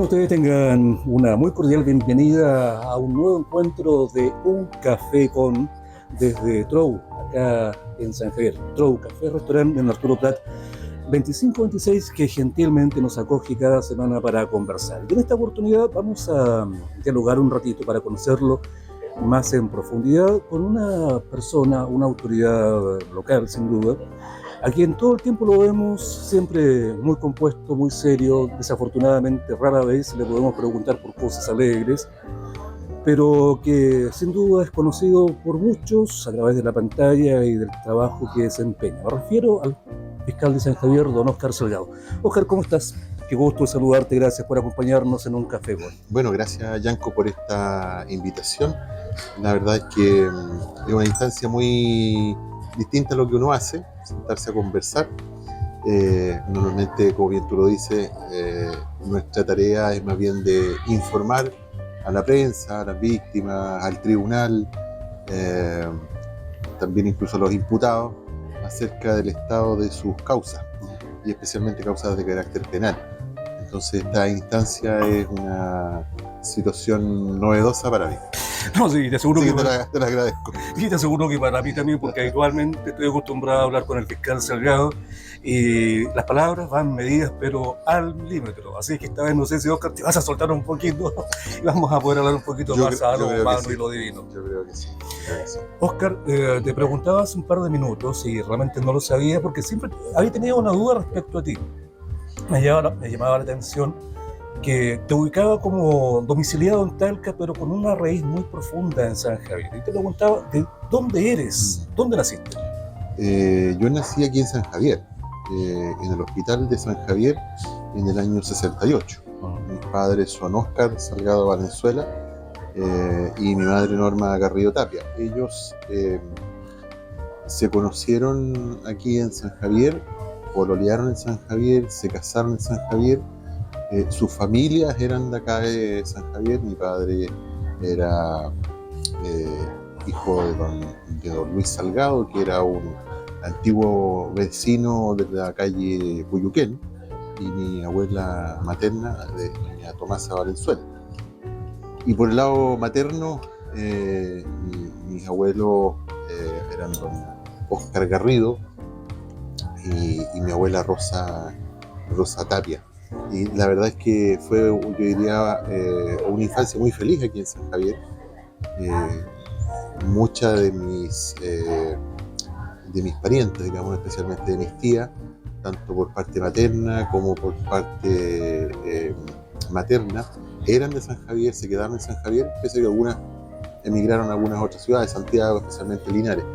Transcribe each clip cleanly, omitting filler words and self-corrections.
Ustedes tengan una muy cordial bienvenida a un nuevo encuentro de Un Café con desde Trou, acá en San Javier. Trou, café, restaurante en Arturo Prat 2526, que gentilmente nos acoge cada semana para conversar. Y en esta oportunidad vamos a dialogar un ratito para conocerlo más en profundidad con una persona, una autoridad local, sin duda, a quien todo el tiempo lo vemos siempre muy compuesto, muy serio. Desafortunadamente rara vez le podemos preguntar por cosas alegres, pero que sin duda es conocido por muchos a través de la pantalla y del trabajo que desempeña. Me refiero al fiscal de San Javier, don Óscar Salgado. Óscar, ¿cómo estás? Qué gusto saludarte, gracias por acompañarnos en Un Café con. Bueno, gracias Yanko por esta invitación. La verdad es que es una instancia muy distinta a lo que uno hace, sentarse a conversar. Normalmente, como bien tú lo dices, nuestra tarea es más bien de informar a la prensa, a las víctimas, al tribunal, también incluso a los imputados, acerca del estado de sus causas, y especialmente causas de carácter penal. Entonces esta instancia es una situación novedosa para mí. No, sí, te aseguro que te la agradezco. Y te aseguro que para mí también, porque habitualmente estoy acostumbrado a hablar con el fiscal Salgado y las palabras van medidas pero al milímetro. Así que esta vez no sé si, Óscar, te vas a soltar un poquito y vamos a poder hablar un poquito más a lo humano y lo divino. Yo creo que sí. Óscar, te preguntaba hace un par de minutos y realmente no lo sabía porque siempre había tenido una duda respecto a ti. Me llamaba la atención que te ubicaba como domiciliado en Talca, pero con una raíz muy profunda en San Javier. Y te preguntaba, ¿de dónde eres? ¿Dónde naciste? Yo nací aquí en San Javier, en el hospital de San Javier, en el año 68. Mis padres son Óscar Salgado Valenzuela y mi madre Norma Garrido Tapia. Ellos se conocieron aquí en San Javier, pololearon en San Javier, se casaron en San Javier. Sus familias eran de acá de San Javier. Mi padre era hijo de don Luis Salgado, que era un antiguo vecino de la calle Cuyuquén, y mi abuela materna de doña Tomasa Valenzuela. Y por el lado materno, mis abuelos eran don Óscar Garrido y mi abuela Rosa Tapia. Y la verdad es que fue, yo diría, una infancia muy feliz aquí en San Javier. Muchas de mis parientes, digamos, especialmente de mis tías, tanto por parte materna como por parte materna, eran de San Javier, se quedaron en San Javier, pese a que algunas emigraron a algunas otras ciudades, Santiago, especialmente Linares,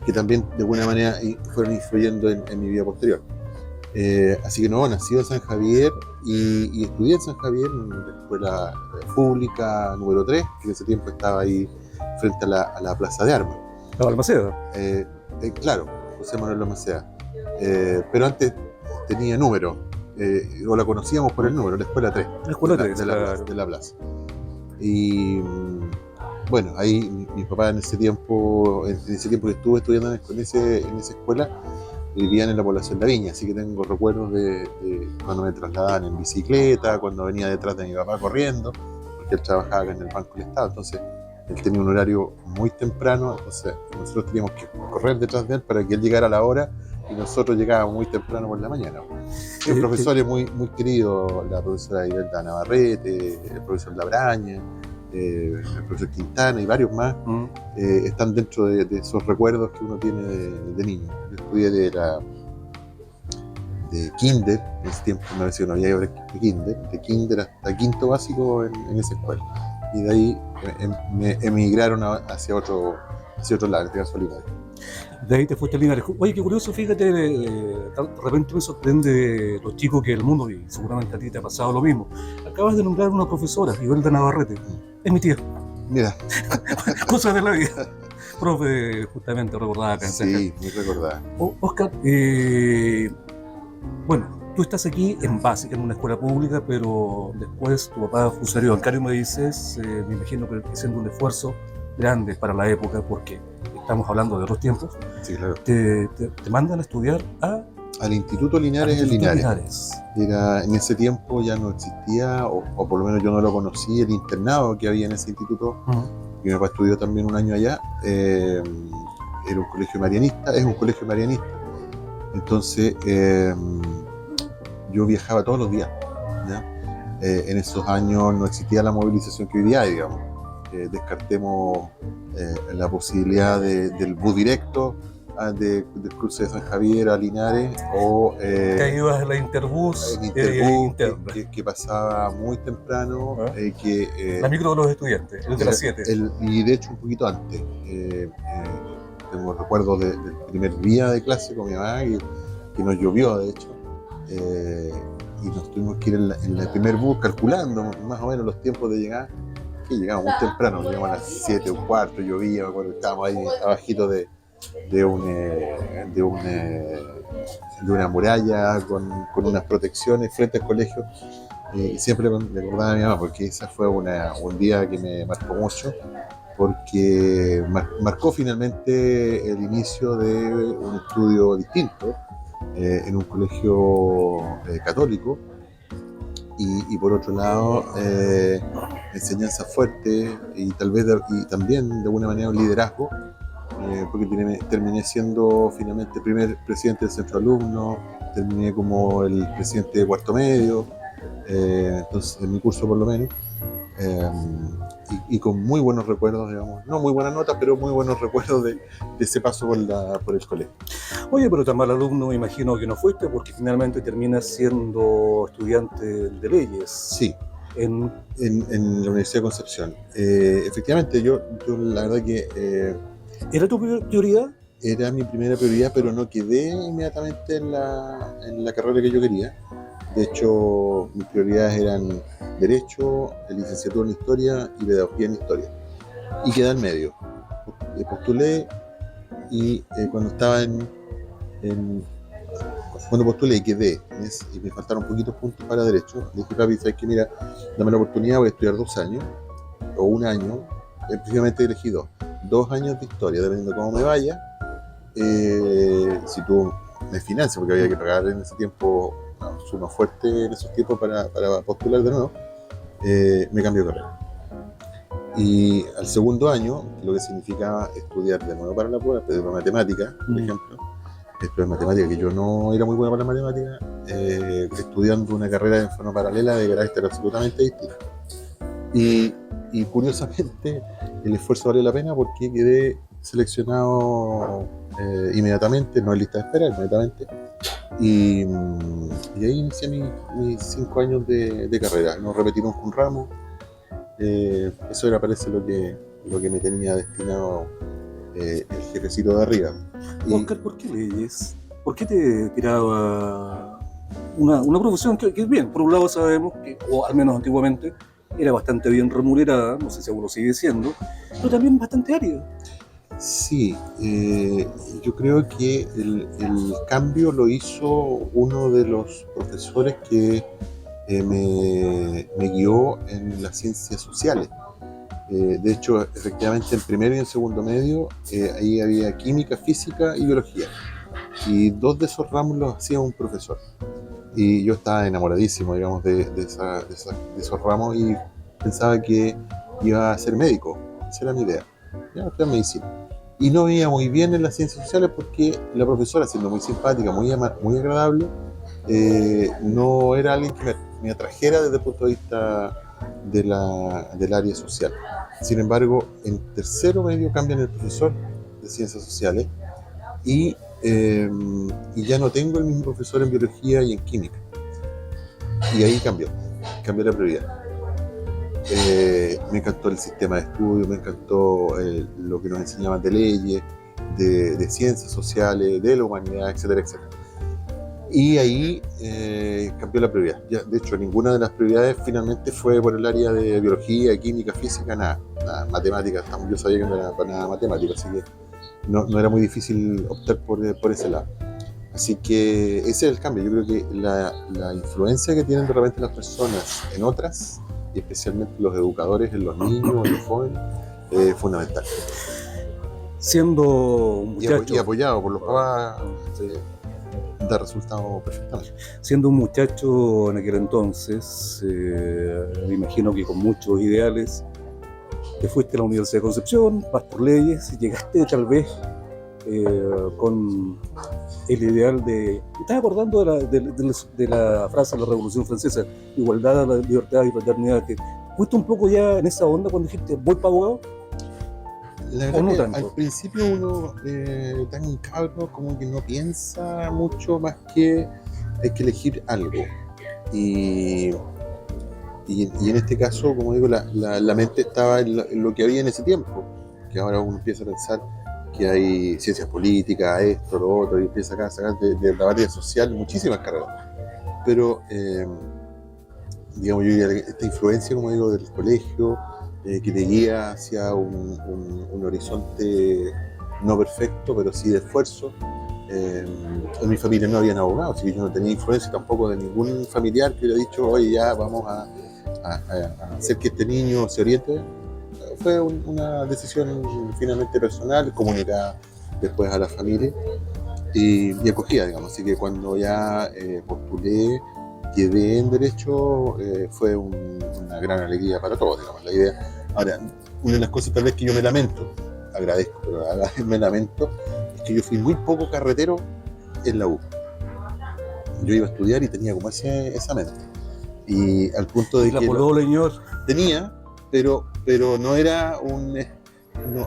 que también de alguna manera fueron influyendo en mi vida posterior. Así que no, nací en San Javier y estudié en San Javier en la escuela pública número 3, que en ese tiempo estaba ahí frente a la Plaza de Armas. ¿La Balmaceda? Claro, José Manuel Balmaceda. Pero antes tenía número, o la conocíamos por el número, la escuela 3. La escuela 3, de la plaza. Y bueno, ahí mi papá en ese tiempo que estuve estudiando en esa escuela, vivían en la población de La Viña, así que tengo recuerdos de cuando me trasladaban en bicicleta, cuando venía detrás de mi papá corriendo, porque él trabajaba acá en el Banco del Estado. Entonces él tenía un horario muy temprano, entonces nosotros teníamos que correr detrás de él para que él llegara a la hora y nosotros llegábamos muy temprano por la mañana. Los profesores muy, muy queridos, la profesora Ivelda Navarrete, el profesor Labraña, el profesor Quintana y varios más, están dentro de esos recuerdos que uno tiene de niño. Yo estudié de kinder, en ese tiempo no había horas de kinder hasta quinto básico en esa escuela. Y de ahí me emigraron hacia otro lado, en este caso Linares. De ahí te fuiste a Linares. Oye, qué curioso, fíjate, de repente me sorprende los chicos que el mundo, y seguramente a ti te ha pasado lo mismo. Acabas de nombrar una profesora, Ivelda Navarrete. Es mi tía. Mira. Cosas de la vida. Profe, justamente recordada acá en San Javier. Sí, muy recordada. Óscar, bueno, tú estás aquí en básica, en una escuela pública, pero después tu papá funcionario bancario, me dices, me imagino que haciendo un esfuerzo grande para la época, porque estamos hablando de otros tiempos. Sí, claro. Te mandan a estudiar a Al Instituto Linares en Instituto Linares. En ese tiempo ya no existía, o por lo menos yo no lo conocí, el internado que había en ese instituto. Mi papá estudió también un año allá. Era un colegio marianista, es un colegio marianista. Entonces yo viajaba todos los días, ¿ya? En esos años no existía la movilización que hoy día hay, digamos. Descartemos la posibilidad del bus directo del cruce de San Javier a Linares, o que ibas en la Interbús, que pasaba muy temprano, la micro de los estudiantes, el de las 7. Y de hecho un poquito antes. Tengo recuerdos del primer día de clase con mi mamá, que nos llovió, de hecho, y nos tuvimos que ir en el primer bus calculando más o menos los tiempos de llegar, que llegamos muy temprano, llegamos a las 7:15, llovía, me acuerdo que estábamos ahí abajito de una muralla con unas protecciones frente al colegio, y siempre le recordaba a mi mamá, porque ese fue un día que me marcó mucho, porque marcó finalmente el inicio de un estudio distinto en un colegio católico, y por otro lado enseñanza fuerte, y tal vez y también de alguna manera un liderazgo, porque terminé siendo finalmente el primer presidente del centro alumno, terminé como el presidente de cuarto medio, entonces en mi curso por lo menos, y con muy buenos recuerdos, digamos, no muy buenas notas, pero muy buenos recuerdos de ese paso por el colegio. Oye, pero tan mal alumno me imagino que no fuiste, porque finalmente terminas siendo estudiante de leyes. Sí, en la Universidad de Concepción. Efectivamente, yo la verdad que... ¿Era tu prioridad? Era mi primera prioridad, pero no quedé inmediatamente en la carrera que yo quería. De hecho, mis prioridades eran Derecho, licenciatura en Historia y Pedagogía en Historia. Y quedé en medio. Postulé, y cuando postulé y quedé, y me faltaron poquitos puntos para Derecho, le dije, papi, ¿sabes qué? Mira, dame la oportunidad, voy a estudiar 2 años, o 1 año, precisamente elegí 2 años de Historia, dependiendo de cómo me vaya. Si tú me financias, porque había que pagar en ese tiempo una suma fuerte en esos tiempos para postular de nuevo, me cambió de carrera. Y al segundo año, lo que significaba estudiar de nuevo para la prueba, pero para matemática, por ejemplo, esto es matemática, que yo no era muy bueno para la matemática, estudiando una carrera de forma paralela de carácter absolutamente distinto. Y curiosamente, el esfuerzo valió la pena, porque quedé seleccionado inmediatamente, no en lista de espera, inmediatamente. Y ahí inicié mis 5 años de carrera. No repetí nunca un ramo. Eso era, parece, lo que me tenía destinado el jefecito de arriba. Oscar, ¿por qué leyes? ¿Por qué te tiraba una profesión que bien, por un lado sabemos que, o al menos antiguamente, era bastante bien remunerada, no sé si aún lo sigue siendo, pero también bastante árida? Sí, yo creo que el cambio lo hizo uno de los profesores que me guió en las ciencias sociales. De hecho, efectivamente, en primero y en segundo medio, ahí había química, física y biología. Y 2 de esos ramos los hacía un profesor. Y yo estaba enamoradísimo, digamos, de esos ramos, y pensaba que iba a ser médico. Esa era mi idea. Iba a estudiar medicina. Y no veía muy bien en las ciencias sociales, porque la profesora, siendo muy simpática, muy agradable, no era alguien que me atrajera desde el punto de vista del área social. Sin embargo, en tercero medio cambian el profesor de ciencias sociales, y ya no tengo el mismo profesor en biología y en química. Y ahí cambió la prioridad. Me encantó el sistema de estudio, me encantó lo que nos enseñaban de leyes, de ciencias sociales, de la humanidad, etcétera, etcétera. Y ahí cambió la prioridad. Ya, de hecho, ninguna de las prioridades finalmente fue por el área de biología, química, física, nada. Matemáticas, yo sabía que no era para nada matemática, así que no era muy difícil optar por ese lado. Así que ese es el cambio. Yo creo que la influencia que tienen de repente las personas en otras, y especialmente los educadores en los niños, en los jóvenes, es fundamental. Siendo un muchacho... Y apoyado por los papás. da resultado perfectamente. Siendo un muchacho en aquel entonces, me imagino que con muchos ideales, te fuiste a la Universidad de Concepción, vas por leyes, y llegaste tal vez con el ideal de... Me estás acordando de la frase de la Revolución Francesa, igualdad, la libertad y fraternidad, que fuiste un poco ya en esa onda cuando dijiste, voy para abogado. La ¿O verdad no que tanto? al principio uno, tan cabro, como que no piensa mucho más que hay que elegir algo. Y en este caso, como digo, la mente estaba en lo que había en ese tiempo, que ahora uno empieza a pensar que hay ciencias políticas, esto, lo otro, y empieza acá a sacar de la área social muchísimas carreras. Pero, digamos, yo diría que esta influencia, como digo, del colegio, que te guía hacia un horizonte no perfecto, pero sí de esfuerzo. En mi familia no habían abogados, así que yo no tenía influencia tampoco de ningún familiar que hubiera dicho, oye, ya vamos a hacer que este niño se oriente. Fue una decisión finalmente personal, comunicada después a la familia y acogida, digamos. Así que cuando ya postulé, quedé en Derecho, fue una gran alegría para todos, digamos, la idea. Ahora, una de las cosas tal vez que yo me lamento, agradezco, pero a la vez me lamento, es que yo fui muy poco carretero en la U. Yo iba a estudiar y tenía como esa mente. Y al punto de Y la que polola, señor. tenía, pero no era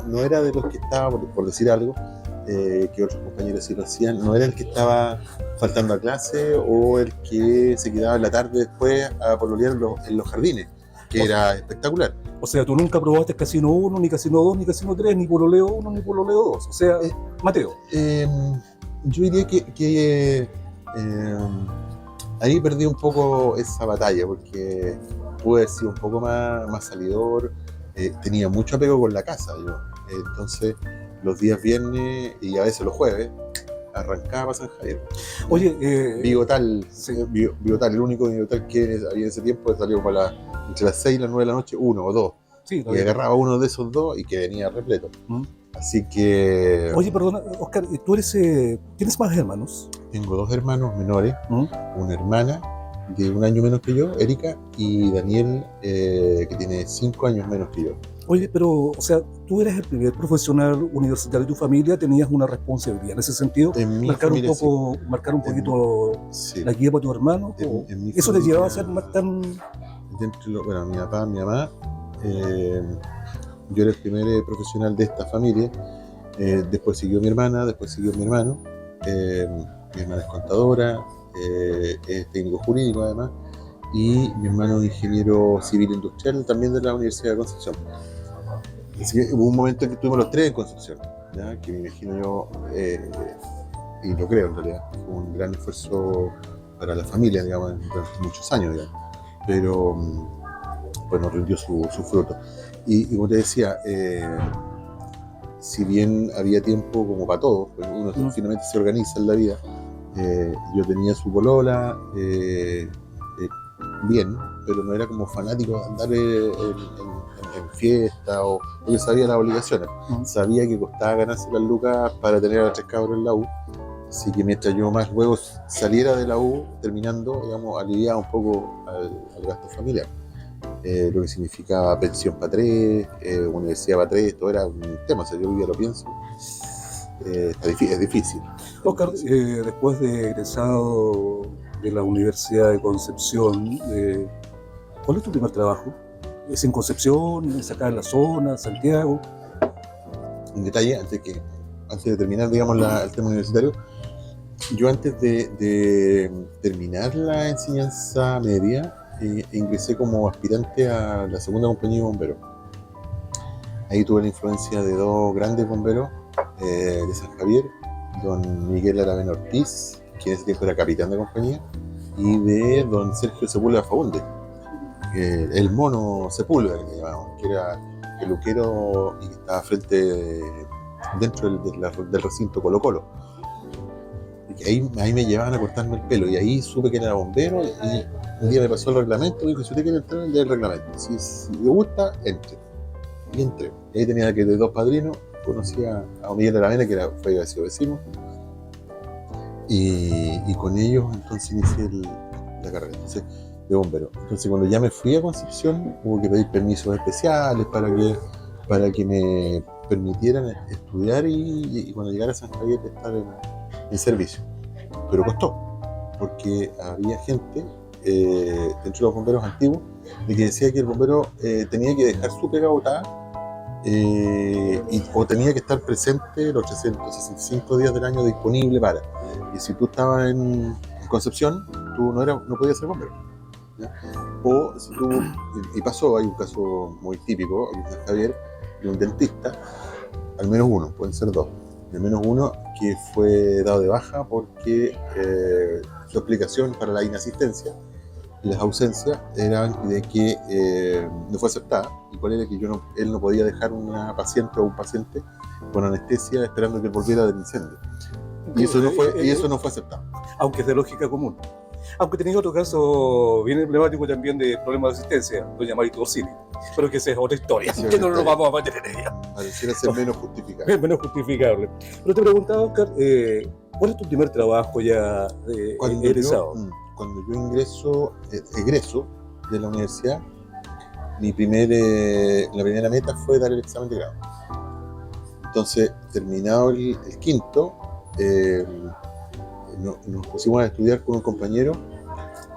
no era de los que estaba, por decir algo, que otros compañeros sí lo hacían, no era el que estaba faltando a clase o el que se quedaba en la tarde después a pololear en los jardines, que era espectacular. O sea, tú nunca probaste Casino 1, ni Casino 2, ni Casino 3, ni Pololeo 1, ni Pololeo 2. O sea, Mateo. Yo diría que ahí perdí un poco esa batalla, porque pude haber sido un poco más salidor, tenía mucho apego con la casa yo. Entonces los días viernes y a veces los jueves arrancaba para San Javier. Oye, Bigotal, sí. Bigotal, el único Bigotal que había en ese tiempo salió para entre las 6 y las 9 de la noche, uno o dos. Sí, Y agarraba uno de esos dos y que venía repleto. Así que... Oye, perdona, Oscar, tú eres, ¿tienes más hermanos? Tengo dos hermanos menores, una hermana de un año menos que yo, Erika, y Daniel, que tiene 5 años menos que yo. Oye, pero, o sea, tú eres el primer profesional universitario de tu familia, tenías una responsabilidad en ese sentido, En mi marcar familia, un poco, marcar un poquito sí. la guía para tu hermano. En mi ¿Eso te familia, llevaba a ser más tan...? Bueno, mi papá, mi mamá, yo era el primer profesional de esta familia, después siguió mi hermana, después siguió mi hermano, mi hermana es contadora, es técnico jurídico además, y mi hermano es ingeniero civil industrial también de la Universidad de Concepción. Así que hubo un momento en que estuvimos los tres en Concepción, ¿ya? Que me imagino yo, y lo creo en realidad, fue un gran esfuerzo para la familia, digamos, durante muchos años, digamos. Pero pues nos rindió su fruto. Y como te decía, si bien había tiempo como para todos, pues uno finalmente se organiza en la vida, yo tenía su polola, bien, pero no era como fanático de andar en fiesta, o porque sabía las obligaciones. Sabía que costaba ganarse las lucas para tener a 3 cabros en la U, así que mientras yo más luego saliera de la U, terminando, digamos, aliviaba un poco al gasto familiar. Lo que significaba pensión para 3, universidad para 3, todo era un tema. O sea, yo hoy día lo pienso, es difícil. Oscar, después de egresado de la Universidad de Concepción, ¿cuál es tu primer trabajo? ¿Es en Concepción? ¿Es acá en la zona, Santiago? Un detalle, antes de terminar, digamos, el tema universitario, yo antes de terminar la enseñanza media, ingresé como aspirante a la segunda compañía de bomberos. Ahí tuve la influencia de dos grandes bomberos de San Javier, don Miguel Aravena Ortiz, que en ese tiempo era capitán de compañía, y de don Sergio Sepúlveda Faúndez, el mono Sepúlveda, que le llamaban, que era peluquero y que estaba dentro del recinto Colo Colo. Y que ahí me llevaban a cortarme el pelo, y ahí supe que era bombero, y un día me pasó el reglamento, y dijo, si usted quiere entrar, lee el reglamento, si le gusta, entre. Y entré. Y ahí tenía que de dos padrinos, conocí a Miguel Aravena, que fue sido vecino, y con ellos entonces inicié la carrera entonces, de bombero. Entonces cuando ya me fui a Concepción hubo que pedir permisos especiales para que me permitieran estudiar y cuando llegara a San Javier estar en servicio. Pero costó, porque había gente dentro de los bomberos antiguos de que decía que el bombero tenía que dejar su pega botada o tenía que estar presente los 365 días del año disponible para. Y si tú estabas en Concepción, tú no podías ser bombero, ¿ya? O si tú, y pasó, hay un caso muy típico aquí en San Javier de un dentista, al menos uno, pueden ser dos, al menos uno que fue dado de baja porque su explicación para la inasistencia y las ausencias eran de que no fue aceptada. ¿Y cuál era? Que él no podía dejar una paciente o un paciente con anestesia esperando que él volviera del incendio. Y eso no fue aceptado. Aunque es de lógica común. Aunque tenía otro caso bien emblemático también de problemas de asistencia, doña Marito Orsini. Pero que esa es otra historia, Sí, que no nos vamos a meter en ella. Pareciera ser menos justificado. Es menos justificable. Pero te preguntaba, Oscar, ¿cuál es tu primer trabajo ya egresado? Cuando yo egreso de la universidad, la primera meta fue dar el examen de grado. Entonces, terminado el quinto, nos pusimos a estudiar con un compañero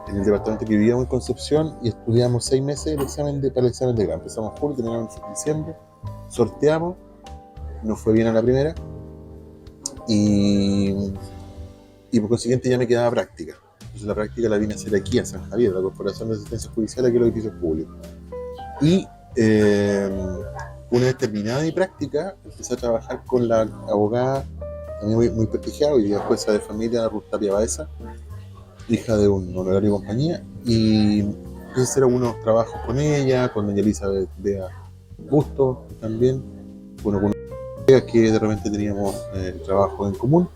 en el departamento que vivíamos en Concepción y estudiamos 6 meses para el examen de grado. Empezamos julio, terminamos en diciembre, sorteamos, nos fue bien a la primera y por consiguiente ya me quedaba práctica. Entonces la práctica la vine a hacer aquí en San Javier, la Corporación de Asistencia Judicial, aquí en los edificios públicos. Y una vez terminada mi práctica, empecé a trabajar con la abogada, también muy prestigiada, hoy día jueza de familia, Ruth Tapia Baeza, hija de un honorario de compañía, y empecé a hacer algunos trabajos con ella, con doña Elizabeth Bea Busto también, bueno, con colegas que de repente teníamos trabajo en común.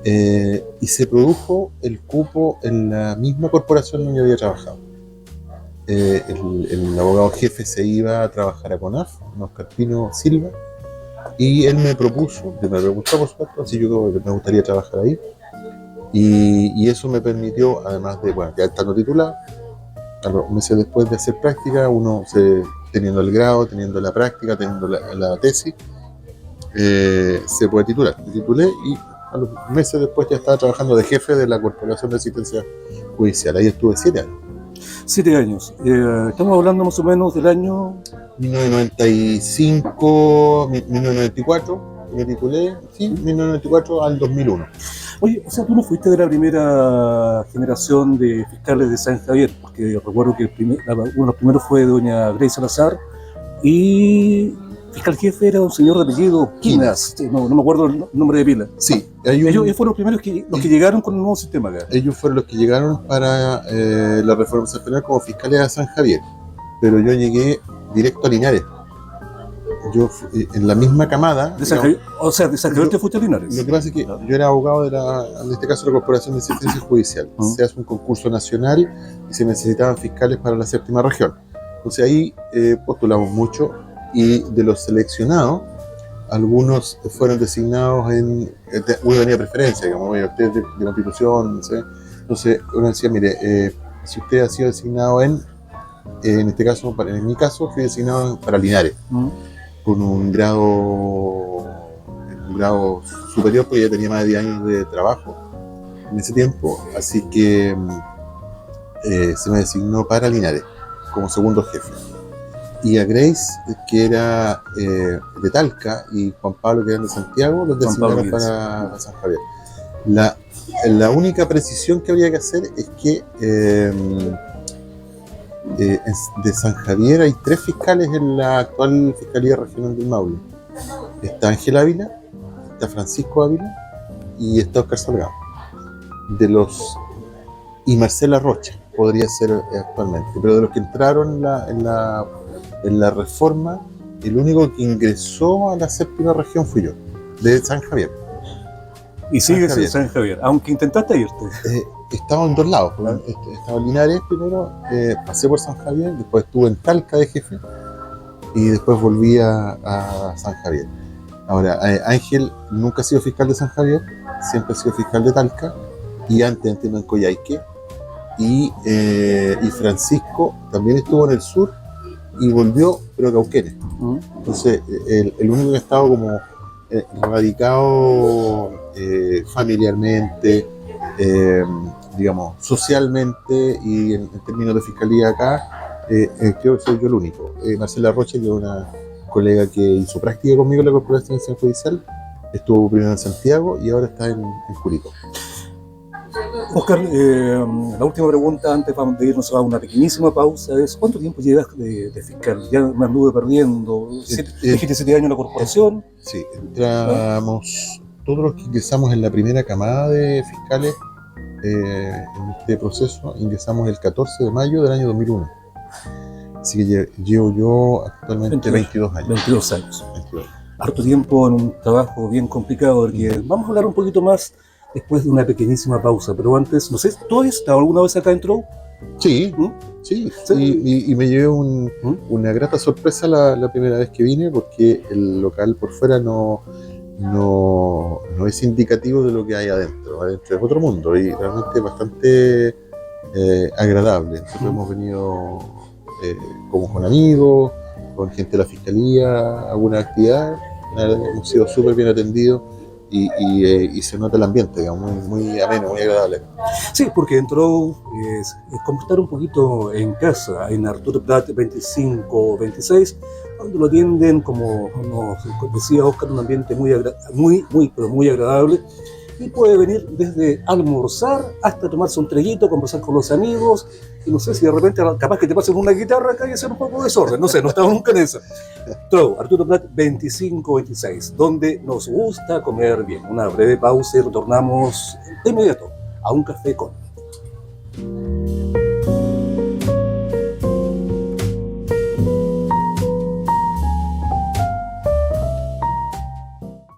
Y se produjo el cupo en la misma corporación donde había trabajado. El abogado jefe se iba a trabajar a CONAF, Oscar Pino Silva, y él me gustó por supuesto, así yo me gustaría trabajar ahí. Y eso me permitió, además de, ya estando titulado, a los meses después de hacer práctica, teniendo el grado, teniendo la práctica, teniendo la tesis, se puede titular. Me titulé y a los meses después ya estaba trabajando de jefe de la Corporación de Asistencia Judicial. Ahí estuve 7 años. 7 años. Estamos hablando más o menos del año 1995, 1994, me titulé, sí, 1994 al 2001. Oye, o sea, tú no fuiste de la primera generación de fiscales de San Javier, porque recuerdo que uno de los primeros fue doña Grace Salazar y fiscal jefe era un señor de apellido Quinas, no me acuerdo el nombre de pila. Sí, ellos fueron los primeros que llegaron con el nuevo sistema acá. Ellos fueron los que llegaron para la reforma sancional como fiscales a San Javier, pero yo llegué directo a Linares. Yo en la misma camada. De San Javier, o sea, de San Javier te fuiste a Linares. Lo que pasa es que yo era abogado en este caso, de la Corporación de Asistencia Judicial. Se hace un concurso nacional y se necesitaban fiscales para la 7ª región. Entonces ahí postulamos mucho y de los seleccionados, algunos fueron designados uno tenía preferencia, digamos, usted es de Constitución, no sé. Entonces uno decía, mire, si usted ha sido designado en este caso, en mi caso, fui designado para Linares. Con un grado superior, porque ya tenía más de 10 años de trabajo en ese tiempo, así que se me designó para Linares como segundo jefe. Y a Grace, que era de Talca, y Juan Pablo, que eran de Santiago, los designaron para San Javier. La única precisión que habría que hacer es que de San Javier hay 3 fiscales en la actual Fiscalía Regional del Maule. Está Ángel Ávila, está Francisco Ávila y está Oscar Salgado. Y Marcela Rocha podría ser actualmente, pero de los que entraron en la reforma, el único que ingresó a la 7ª región fui yo, de San Javier. Y sigues en San Javier, aunque intentaste irte. Estaba en 2 lados. Estaba en Linares primero, pasé por San Javier, después estuve en Talca de jefe y después volví a San Javier. Ahora, Ángel nunca ha sido fiscal de San Javier, siempre ha sido fiscal de Talca y antes en Coyhaique. Y Francisco también estuvo en el sur y volvió, pero a Cauquenes. Entonces, el único que ha estado como radicado familiarmente, digamos, socialmente y en términos de fiscalía acá, creo que soy yo el único. Marcela Rocha, que es una colega que hizo práctica conmigo en la Corporación de Extensión Judicial, estuvo primero en Santiago y ahora está en Curicó. Oscar, la última pregunta antes de irnos a una pequeñísima pausa es: ¿cuánto tiempo llevas de fiscal? Ya me anduve perdiendo. Dijiste 7 años en la corporación. Sí, entramos, todos los que ingresamos en la primera camada de fiscales en este proceso, ingresamos el 14 de mayo del año 2001. Así que llevo yo actualmente 22 años. 22 años. 22. Harto tiempo en un trabajo bien complicado, porque vamos a hablar un poquito más después de una pequeñísima pausa, pero antes, no sé, ¿tú has estado alguna vez acá en Trou? Sí, sí, y me llevé una grata sorpresa la primera vez que vine, porque el local por fuera no es indicativo de lo que hay adentro. Adentro es otro mundo y realmente bastante agradable. Nosotros hemos venido como con amigos, con gente de la fiscalía, a alguna actividad. Hemos sido súper bien atendidos. Y se nota el ambiente, digamos, muy ameno, muy agradable. Sí, porque entró es como estar un poquito en casa, en Arturo Prat 25-26, donde lo atienden, como nos decía Oscar, un ambiente muy agradable, y puede venir desde almorzar hasta tomarse un traguito, conversar con los amigos, y no sé si de repente capaz que te pasen una guitarra acá y hacer un poco de desorden, no sé, no estamos nunca en eso. Trou, Arturo Prat 25-26, donde nos gusta comer bien. Una breve pausa y retornamos de inmediato a un café con